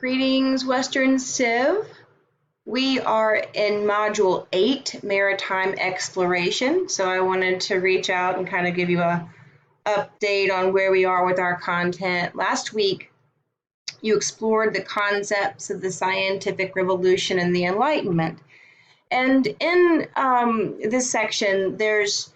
Greetings, Western Civ. We are in Module 8, Maritime Exploration. So I wanted to reach out and kind of give you a update on where we are with our content. Last week, you explored the concepts of the scientific revolution and the Enlightenment. And in this section, there's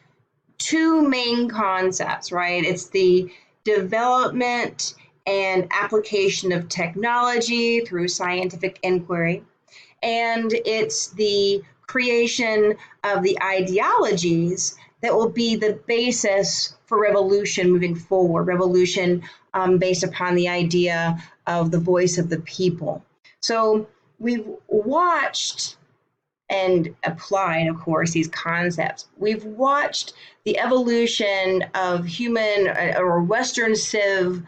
two main concepts, right? It's the development and application of technology through scientific inquiry, and it's the creation of the ideologies that will be the basis for revolution moving forward, revolution based upon the idea of the voice of the people. So we've watched and applied, of course, these concepts. We've watched the evolution of human or Western Civ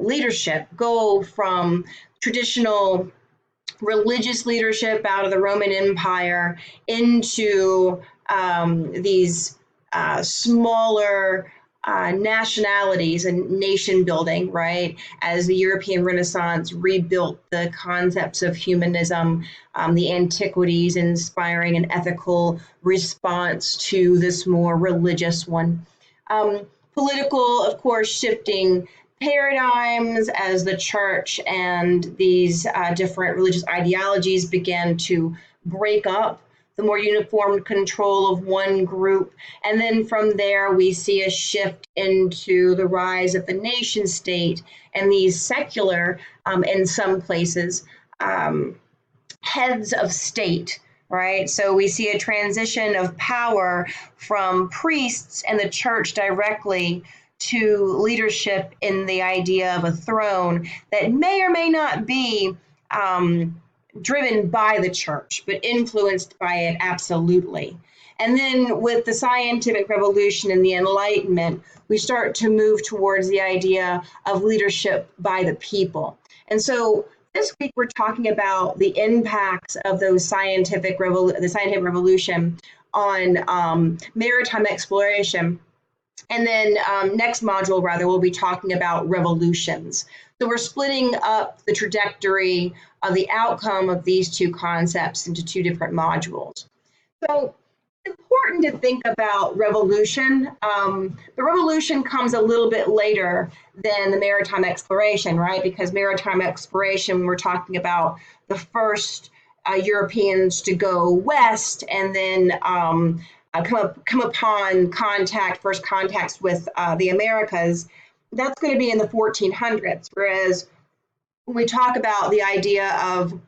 leadership go from traditional religious leadership out of the Roman Empire into these smaller nationalities and nation building, right? As the European Renaissance rebuilt the concepts of humanism, the antiquities, inspiring an ethical response to this more religious one. Political, of course, shifting paradigms as the church and these different religious ideologies began to break up the more uniform control of one group. And then from there, we see a shift into the rise of the nation state and these secular, in some places, heads of state, right? So we see a transition of power from priests and the church directly to leadership in the idea of a throne that may or may not be driven by the church, but influenced by it absolutely. And then with the scientific revolution and the Enlightenment, we start to move towards the idea of leadership by the people. And so this week we're talking about the impacts of those the scientific revolution on maritime exploration. And then next module, rather, we'll be talking about revolutions. So we're splitting up the trajectory of the outcome of these two concepts into two different modules. So it's important to think about revolution. The revolution comes a little bit later than the maritime exploration, right? Because maritime exploration, we're talking about the first Europeans to go west and then come upon first contacts with the Americas. That's going to be in the 1400s, whereas when we talk about the idea of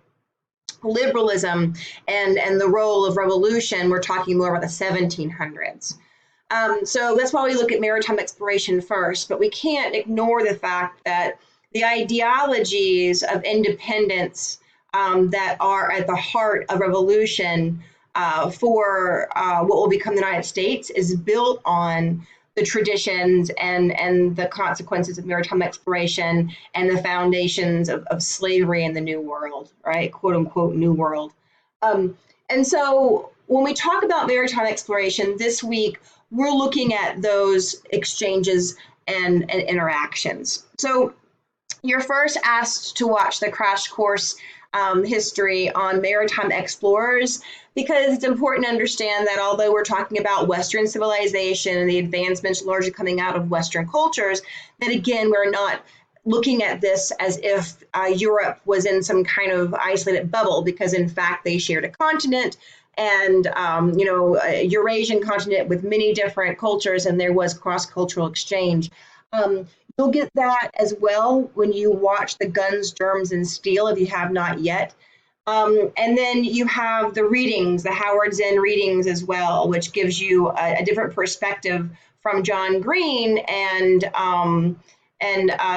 liberalism and the role of revolution, we're talking more about the 1700s. So that's why we look at maritime exploration first, but we can't ignore the fact that the ideologies of independence that are at the heart of revolution for what will become the United States is built on the traditions and the consequences of maritime exploration and the foundations of slavery in the New World, right? Quote unquote, New World. And so when we talk about maritime exploration this week, we're looking at those exchanges and interactions. So you're first asked to watch the crash course history on maritime explorers, because it's important to understand that although we're talking about Western civilization and the advancements largely coming out of Western cultures, that again, we're not looking at this as if Europe was in some kind of isolated bubble, because in fact they shared a continent and a Eurasian continent with many different cultures, and there was cross-cultural exchange. You'll get that as well when you watch the Guns, Germs, and Steel, if you have not yet. And then you have the readings, the Howard Zinn readings as well, which gives you a different perspective from John Green and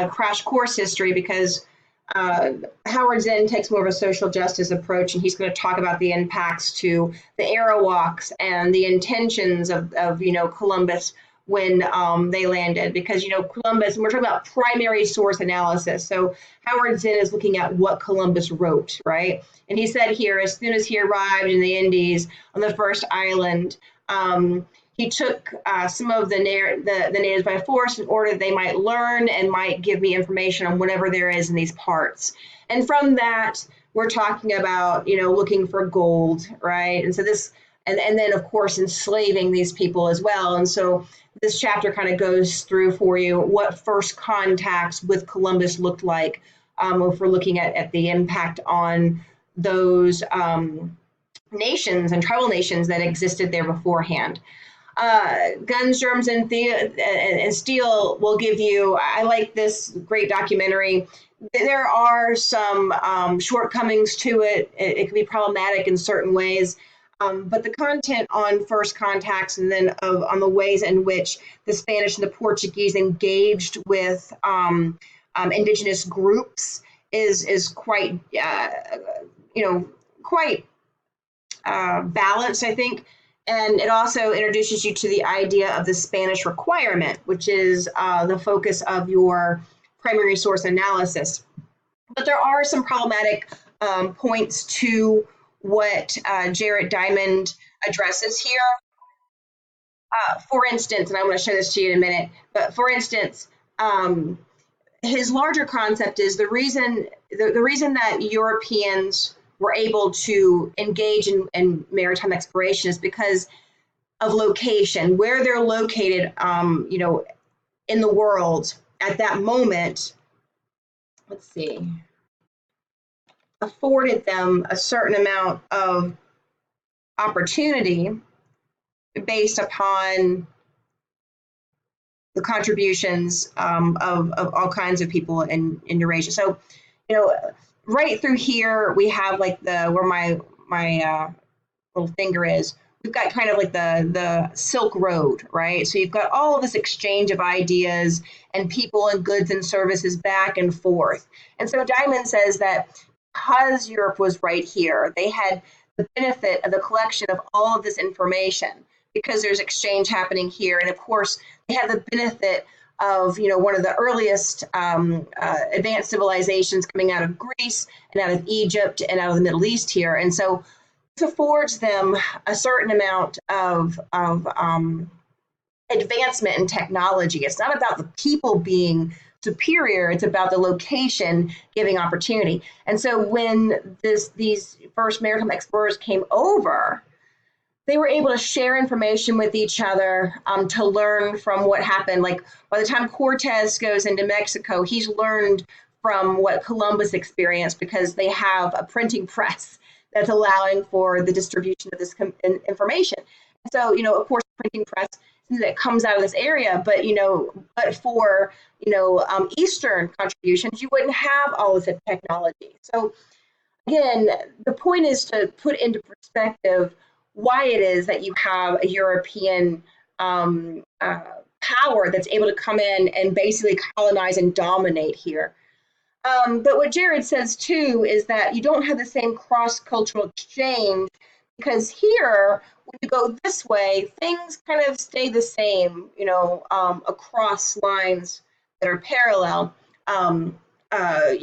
crash course history, because Howard Zinn takes more of a social justice approach, and he's going to talk about the impacts to the Arawaks and the intentions of Columbus when they landed, because Columbus, and we're talking about primary source analysis. So Howard Zinn is looking at what Columbus wrote, right? And he said here, as soon as he arrived in the Indies on the first island, he took some of the natives by force in order that they might learn and might give me information on whatever there is in these parts. And from that, we're talking about, looking for gold, right? And so this, and then of course enslaving these people as well. And so this chapter kind of goes through for you what first contacts with Columbus looked like, if we're looking at the impact on those nations and tribal nations that existed there beforehand. Guns, Germs, and Steel will give you, I like this great documentary. There are some shortcomings to it. It can be problematic in certain ways. But the content on first contacts and then on the ways in which the Spanish and the Portuguese engaged with indigenous groups is quite, quite balanced, I think. And it also introduces you to the idea of the Spanish requirement, which is the focus of your primary source analysis. But there are some problematic points to what Jared Diamond addresses here. For instance, and I'm going to show this to you in a minute, but for instance, his larger concept is the reason that Europeans were able to engage in maritime exploration is because of location, where they're located, in the world at that moment. Let's see, afforded them a certain amount of opportunity based upon the contributions of all kinds of people in Eurasia. So, right through here we have like where my little finger is. We've got kind of like the Silk Road, right? So you've got all of this exchange of ideas and people and goods and services back and forth. And so Diamond says that because Europe was right here, they had the benefit of the collection of all of this information because there's exchange happening here. And of course, they have the benefit of, one of the earliest advanced civilizations coming out of Greece and out of Egypt and out of the Middle East here. And so this affords them a certain amount of advancement in technology. It's not about the people being superior, it's about the location giving opportunity. And so when these first maritime explorers came over, they were able to share information with each other to learn from what happened. Like by the time Cortez goes into Mexico, he's learned from what Columbus experienced because they have a printing press that's allowing for the distribution of this information. So, of course, printing press that comes out of this area, but for Eastern contributions, you wouldn't have all of the technology. So again, the point is to put into perspective why it is that you have a European power that's able to come in and basically colonize and dominate here. But what Jared says too is that you don't have the same cross-cultural exchange because here, when you go this way, things kind of stay the same, across lines that are parallel. Parallel.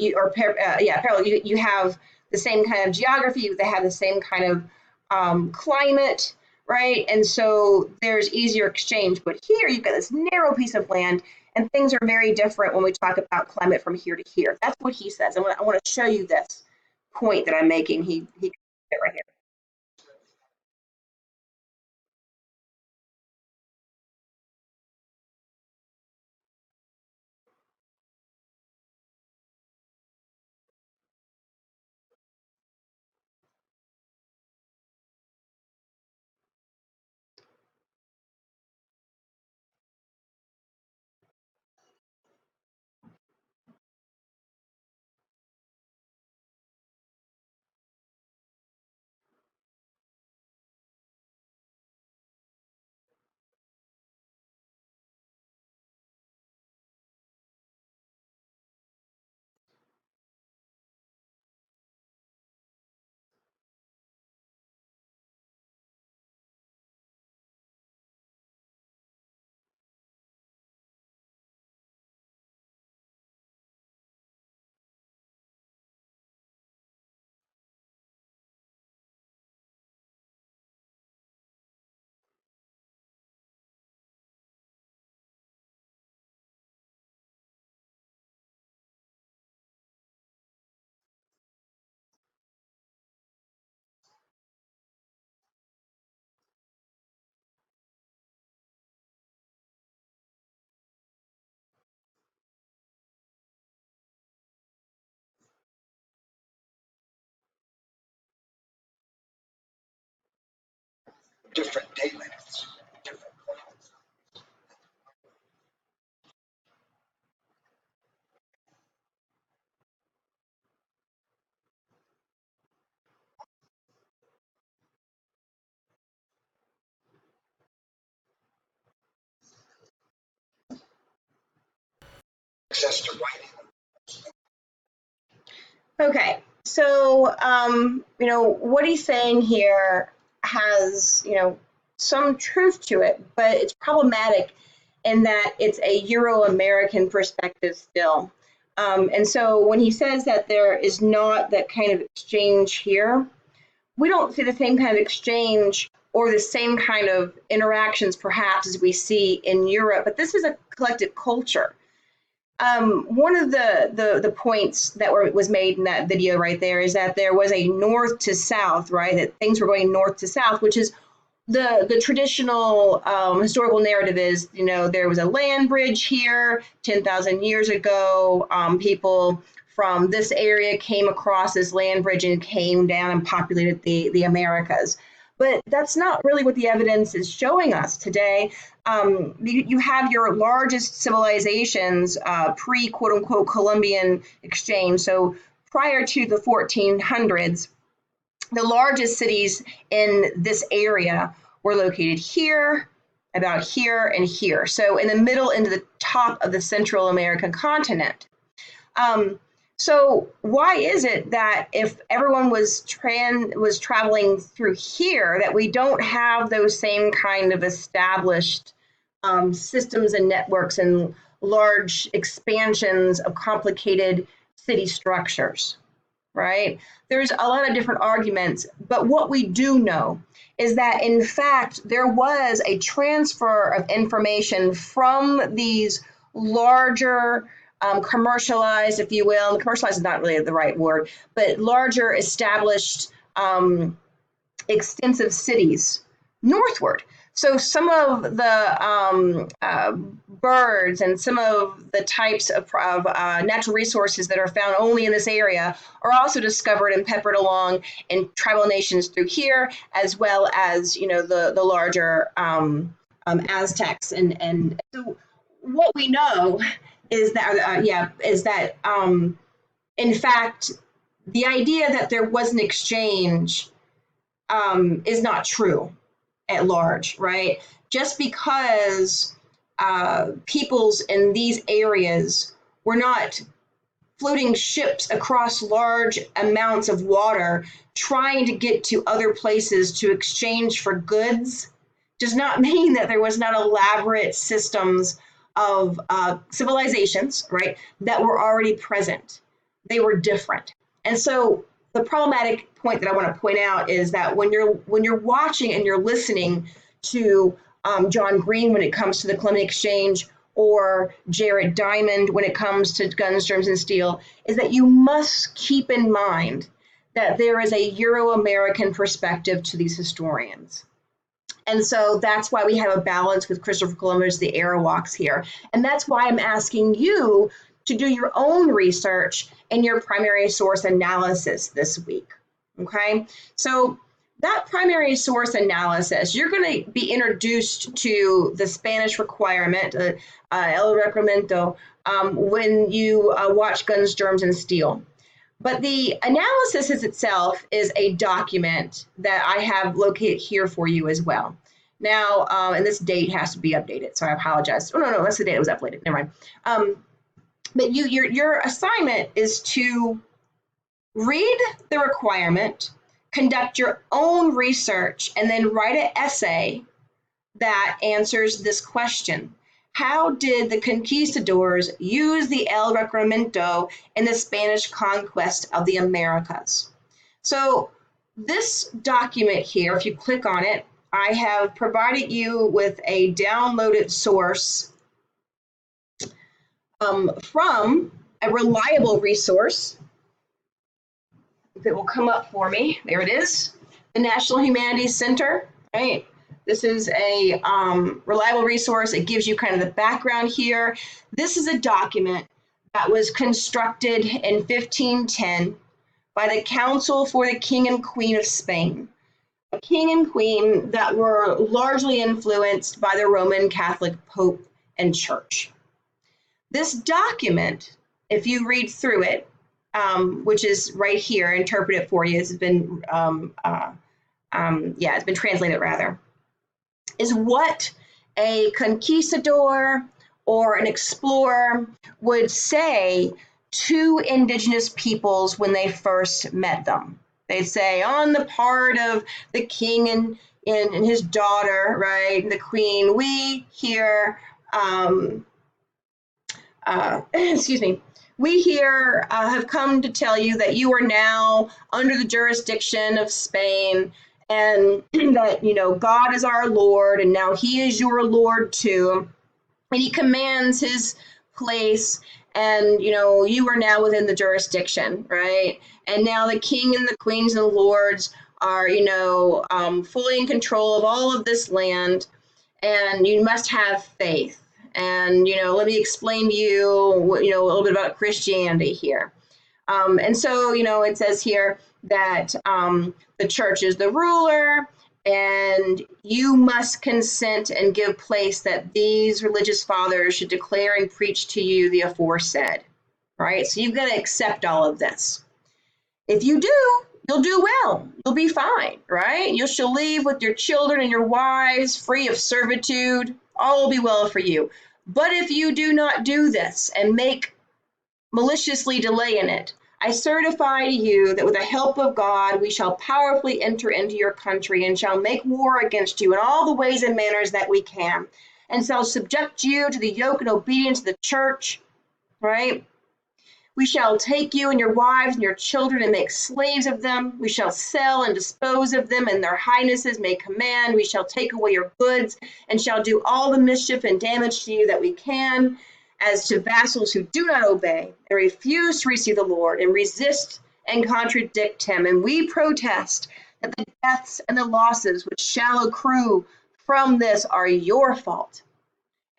You have the same kind of geography, they have the same kind of climate, right? And so there's easier exchange. But here you've got this narrow piece of land, and things are very different when we talk about climate from here to here. That's what he says. I want to show you this point that I'm making. He it right here. different day limits. Different access to writing. Okay, so what he's saying here has some truth to it, but it's problematic in that it's a Euro-American perspective still. And so when he says that there is not that kind of exchange here, we don't see the same kind of exchange or the same kind of interactions perhaps as we see in Europe, but this is a collective culture. One of the points that was made in that video right there is that there was a north to south, right? That things were going north to south, which is the traditional historical narrative is, there was a land bridge here 10,000 years ago. People from this area came across this land bridge and came down and populated the Americas. But that's not really what the evidence is showing us today. You have your largest civilizations pre quote unquote Columbian exchange. So prior to the 1400s, the largest cities in this area were located here, about here, and here. So in the middle into the top of the Central American continent. So why is it that if everyone was traveling through here, that we don't have those same kind of established systems and networks and large expansions of complicated city structures, right? There's a lot of different arguments, but what we do know is that in fact, there was a transfer of information from these larger commercialized, if you will, commercialized is not really the right word, but larger established extensive cities northward. So some of the birds and some of the types of natural resources that are found only in this area are also discovered and peppered along in tribal nations through here, as well as the larger Aztecs. And so what we know is that in fact the idea that there was an exchange is not true at large, right? Just because peoples in these areas were not floating ships across large amounts of water trying to get to other places to exchange for goods does not mean that there was not elaborate systems of civilizations, right, that were already present. They were different. And so the problematic point that I want to point out is that when you're watching and you're listening to John Green when it comes to the Columbian Exchange, or Jared Diamond when it comes to guns, germs, and steel, is that you must keep in mind that there is a Euro-American perspective to these historians. And so that's why we have a balance with Christopher Columbus, the Arawaks here. And that's why I'm asking you to do your own research and your primary source analysis this week, okay? So that primary source analysis, you're going to be introduced to the Spanish requirement, El Reglamento, when you watch Guns, Germs, and Steel. But the analysis itself is a document that I have located here for you as well. Now, and this date has to be updated, so I apologize. Oh, no, that's the date it was uploaded. Never mind. But your assignment is to read the requirement, conduct your own research, and then write an essay that answers this question. How did the conquistadors use the El Reglamento in the Spanish conquest of the Americas? So this document here, if you click on it, I have provided you with a downloaded source from a reliable resource. If it will come up for me, there it is, the National Humanities Center, right? This is a reliable resource. It gives you kind of the background here. This is a document that was constructed in 1510 by the Council for the King and Queen of Spain. a king and queen that were largely influenced by the Roman Catholic Pope and Church. This document, if you read through it, which is right here, interpret it for you, it's been it's been translated rather, is what a conquistador or an explorer would say to indigenous peoples when they first met them. They'd say, on the part of the king and his daughter, right, the queen, we here, excuse me, we here have come to tell you that you are now under the jurisdiction of Spain, and that, you know, God is our Lord, and now he is your Lord too. And he commands his place, and, you know, you are now within the jurisdiction, right? And now the king and the queens and the lords are, you know, fully in control of all of this land, and you must have faith. And, you know, let me explain to you, you know, a little bit about Christianity here. And so, you know, it says here that the church is the ruler, and you must consent and give place that these religious fathers should declare and preach to you the aforesaid, right? So you've got to accept all of this. If you do, you'll do well. You'll be fine, right? You shall leave with your children and your wives free of servitude. All will be well for you. But if you do not do this and make maliciously delay in it, I certify to you that with the help of God, we shall powerfully enter into your country and shall make war against you in all the ways and manners that we can, and shall subject you to the yoke and obedience of the church, right? We shall take you and your wives and your children and make slaves of them. We shall sell and dispose of them, and their highnesses may command. We shall take away your goods and shall do all the mischief and damage to you that we can. As to vassals who do not obey and refuse to receive the Lord and resist and contradict him, and we protest that the deaths and the losses which shall accrue from this are your fault,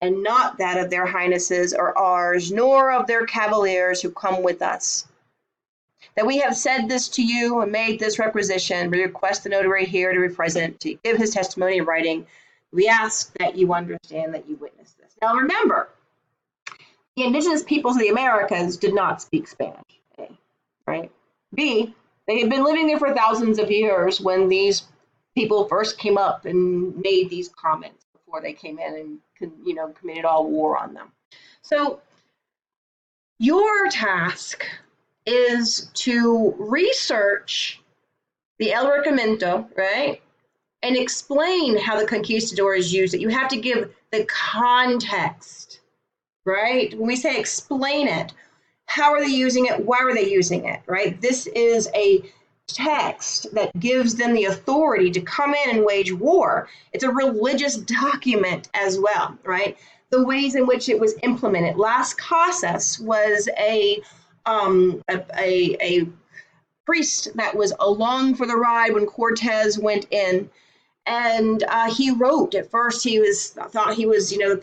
and not that of their highnesses or ours, nor of their cavaliers who come with us. That we have said this to you and made this requisition, we request the notary here to be present to give his testimony in writing. We ask that you understand that you witness this. Now remember, the indigenous peoples of the Americas did not speak Spanish, A, right? B, they had been living there for thousands of years when these people first came up and made these comments before they came in and, you know, committed all war on them. So your task is to research the El Reglamento, right? And explain how the conquistadors used it. You have to give the context, right? When we say explain it, how are they using it? Why are they using it, right? This is a text that gives them the authority to come in and wage war. It's a religious document as well, right? The ways in which it was implemented. Las Casas was a priest that was along for the ride when Cortez went in. And he wrote, at first thought he was, you know,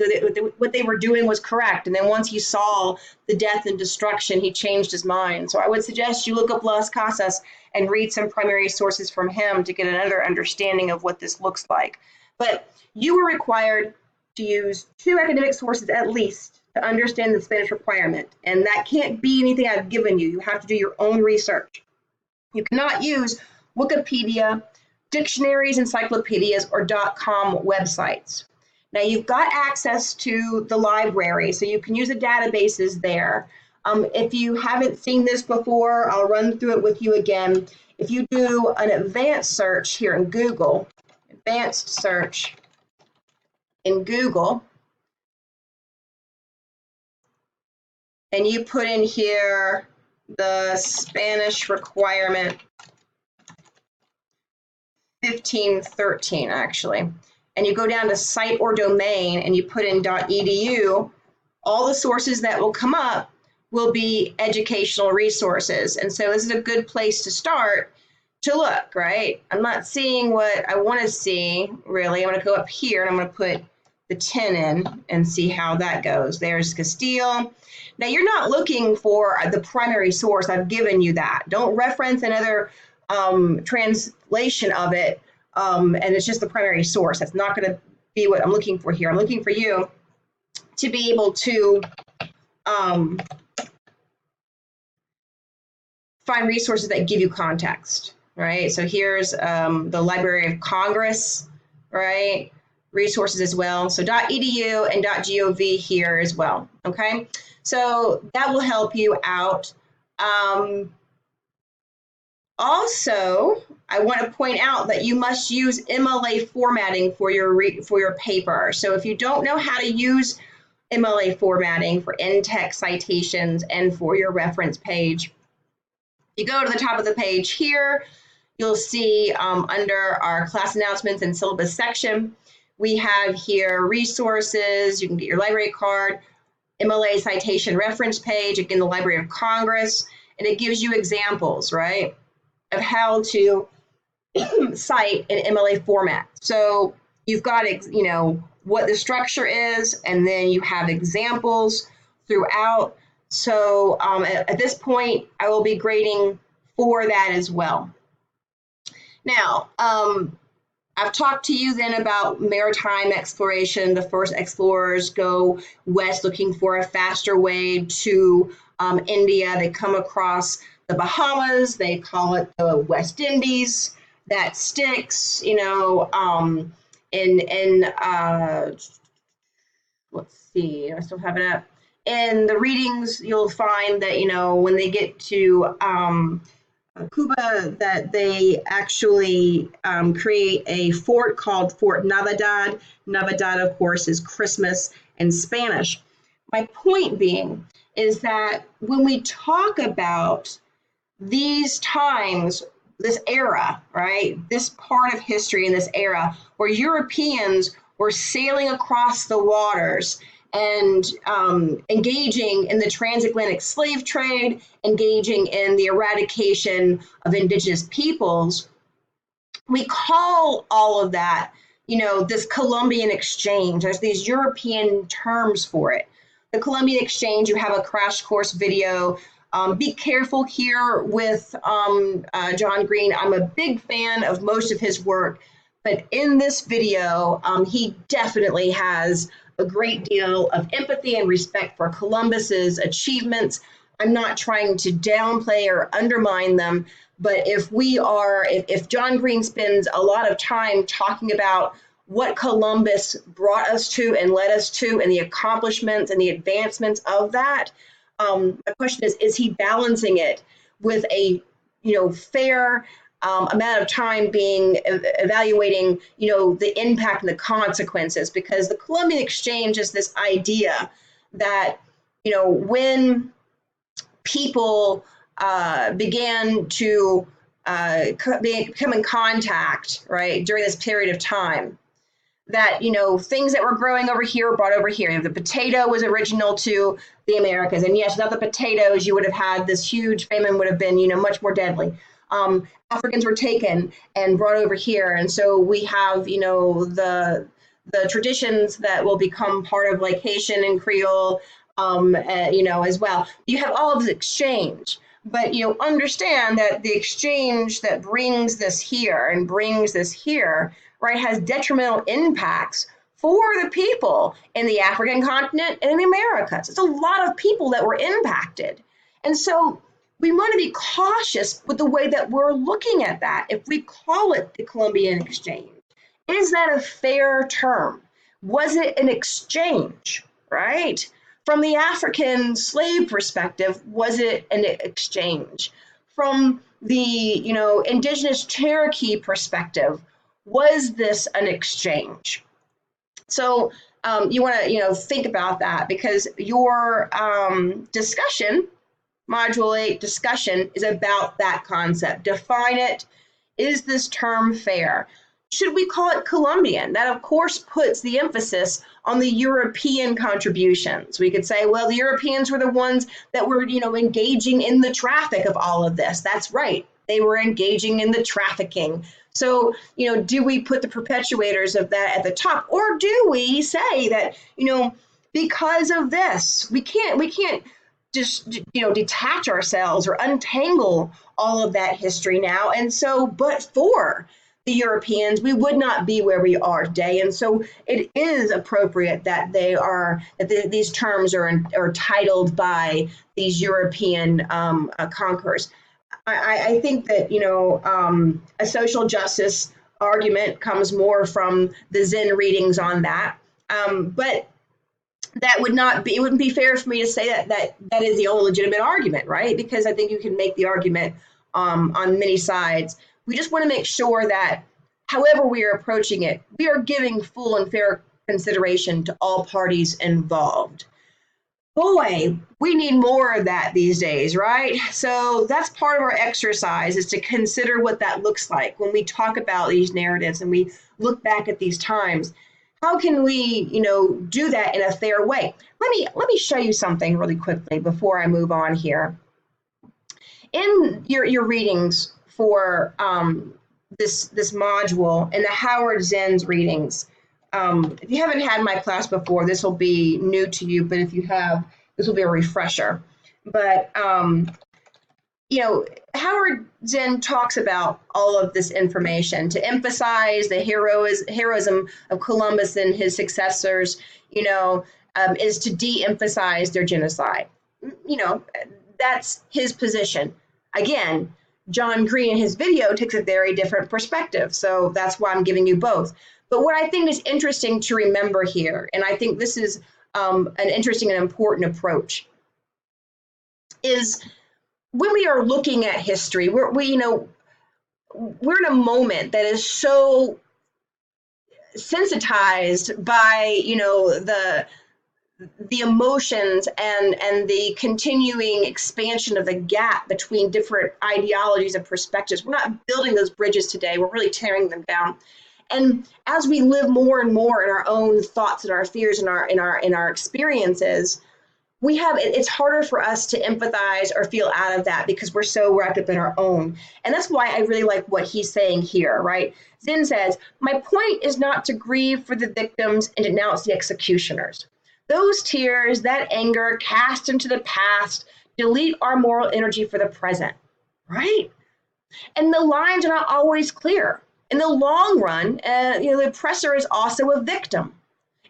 what they were doing was correct. And then once he saw the death and destruction, he changed his mind. So I would suggest you look up Las Casas and read some primary sources from him to get another understanding of what this looks like. But you were required to use 2 academic sources at least to understand the Spanish requirement. And that can't be anything I've given you. You have to do your own research. You cannot use Wikipedia, dictionaries, encyclopedias, or .com websites. Now you've got access to the library, so you can use the databases there. If you haven't seen this before, I'll run through it with you again. If you do an advanced search here in Google, advanced search in Google, and you put in here the Spanish requirement 1513 actually, and you go down to site or domain and you put in .edu, all the sources that will come up will be educational resources. And so this is a good place to start to look, right? I'm not seeing what I want to see really. I'm going to go up here and I'm going to put the 10 in and see how that goes. There's Castile. Now you're not looking for the primary source. I've given you that. Don't reference another translation of it and it's just the primary source. That's not going to be what I'm looking for here. I'm looking for you to be able to find resources that give you context, right? So here's the Library of Congress, right? Resources as well. So .edu and .gov here as well, okay? So that will help you out. Also, I want to point out that you must use MLA formatting for your paper. So if you don't know how to use MLA formatting for in-text citations and for your reference page, you go to the top of the page here, you'll see under our class announcements and syllabus section, we have here resources. You can get your library card, MLA citation reference page, again, the Library of Congress, and it gives you examples, right, of how to cite in MLA format. So you've got, what the structure is, and then you have examples throughout. So at this point, I will be grading for that as well. Now, I've talked to you then about maritime exploration. The first explorers go west looking for a faster way to India. They come across the Bahamas. They call it the West Indies. That sticks, let's see, I still have it up. In the readings, you'll find that, when they get to Cuba, that they actually create a fort called Fort Navidad. Navidad, of course, is Christmas in Spanish. My point being is that when we talk about these times, this era, right, this part of history in this era where Europeans were sailing across the waters and engaging in the transatlantic slave trade, engaging in the eradication of indigenous peoples, we call all of that, this Columbian exchange. There's these European terms for it. The Columbian exchange, you have a crash course video. Be careful here with John Green. I'm a big fan of most of his work, but in this video, he definitely has a great deal of empathy and respect for Columbus's achievements. I'm not trying to downplay or undermine them, but if John Green spends a lot of time talking about what Columbus brought us to and led us to and the accomplishments and the advancements of that, my question is he balancing it with a fair amount of time being evaluating the impact and the consequences? Because the Columbian exchange is this idea that when people began to come in contact, right, during this period of time, that things that were growing over here were brought over here. The potato was original to the Americas, and yes, without the potatoes, you would have had this huge famine, would have been much more deadly. Africans were taken and brought over here, and so we have the traditions that will become part of like Haitian and Creole, as well. You have all of this exchange, but understand that the exchange that brings this here and brings this here, right, has detrimental impacts for the people in the African continent and in the Americas. It's a lot of people that were impacted. And so we want to be cautious with the way that we're looking at that. If we call it the Columbian exchange, is that a fair term? Was it an exchange, right? From the African slave perspective, was it an exchange? From the indigenous Cherokee perspective, was this an exchange? So you want to think about that, because your discussion, Module 8 discussion, is about that concept. Define it. Is this term fair? Should we call it Columbian? That, of course, puts the emphasis on the European contributions. We could say, well, the Europeans were the ones that were, engaging in the traffic of all of this. That's right. They were engaging in the trafficking. So, do we put the perpetuators of that at the top, or do we say that, because of this, we can't just, detach ourselves or untangle all of that history now. And so, but for the Europeans, we would not be where we are today. And so it is appropriate that these terms are titled by these European conquerors. I think that, a social justice argument comes more from the Zen readings on that. But it wouldn't be fair for me to say that is the only legitimate argument, right? Because I think you can make the argument on many sides. We just want to make sure that however we are approaching it, we are giving full and fair consideration to all parties involved. Boy, we need more of that these days, right? So that's part of our exercise, is to consider what that looks like when we talk about these narratives and we look back at these times. How can we, do that in a fair way? Let me show you something really quickly before I move on here. In your readings for this module, and the Howard Zinn's readings, if you haven't had my class before, this will be new to you, but if you have, this will be a refresher. But, Howard Zinn talks about all of this information to emphasize the heroism of Columbus and his successors, is to de-emphasize their genocide. That's his position. Again, John Green in his video takes a very different perspective. So that's why I'm giving you both. But what I think is interesting to remember here, and I think this is an interesting and important approach, is when we are looking at history, we're in a moment that is so sensitized by the emotions and the continuing expansion of the gap between different ideologies and perspectives. We're not building those bridges today. We're really tearing them down. And as we live more and more in our own thoughts and our fears and our experiences, it's harder for us to empathize or feel out of that because we're so wrapped up in our own. And that's why I really like what he's saying here, right? Zinn says, "My point is not to grieve for the victims and denounce the executioners. Those tears, that anger cast into the past, delete our moral energy for the present," right? And the lines are not always clear. In the long run, the oppressor is also a victim.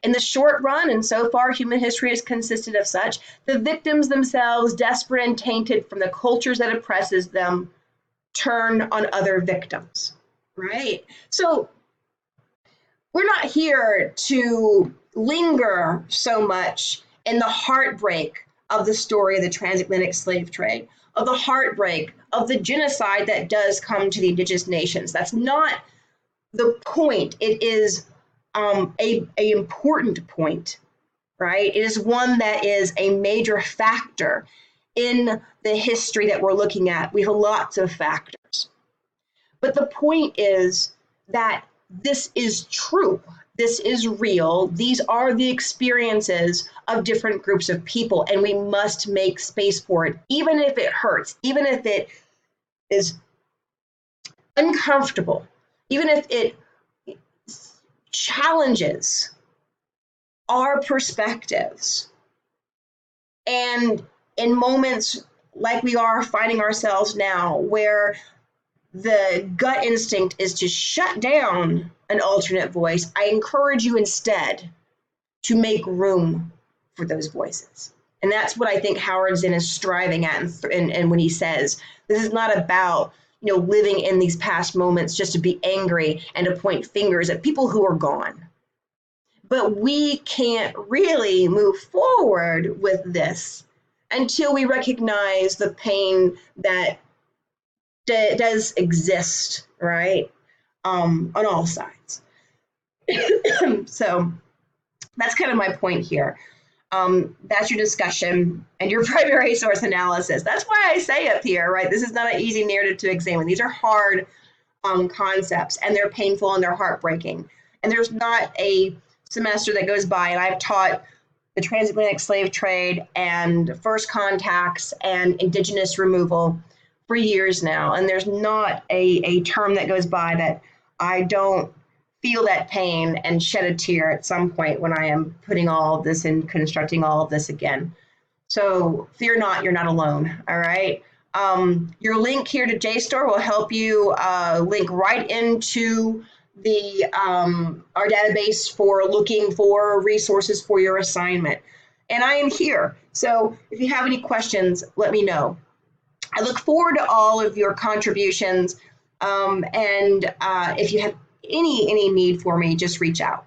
In the short run, and so far human history has consisted of such, the victims themselves, desperate and tainted from the cultures that oppresses them, turn on other victims, right? So we're not here to linger so much in the heartbreak of the story of the transatlantic slave trade, of the heartbreak of the genocide that does come to the indigenous nations. That's not the point. It is a important point, right? It is one that is a major factor in the history that we're looking at. We have lots of factors. But the point is that this is true. This is real. These are the experiences of different groups of people, and we must make space for it, even if it hurts, even if it is uncomfortable, even if it challenges our perspectives. And in moments like we are finding ourselves now, where the gut instinct is to shut down an alternate voice, I encourage you instead to make room for those voices. And that's what I think Howard Zinn is striving at, and when he says, this is not about living in these past moments just to be angry and to point fingers at people who are gone. But we can't really move forward with this until we recognize the pain that does exist, right? On all sides. So that's kind of my point here. That's your discussion and your primary source analysis. That's why I say up here, right? This is not an easy narrative to examine. These are hard concepts, and they're painful and they're heartbreaking. And there's not a semester that goes by, and I've taught the transatlantic slave trade and first contacts and indigenous removal for years now. And there's not a term that goes by that I don't feel that pain and shed a tear at some point when I am putting all of this and constructing all of this again. So fear not, you're not alone, all right? Your link here to JSTOR will help you link right into the our database for looking for resources for your assignment. And I am here. So if you have any questions, let me know. I look forward to all of your contributions. And if you have any need for me, just reach out.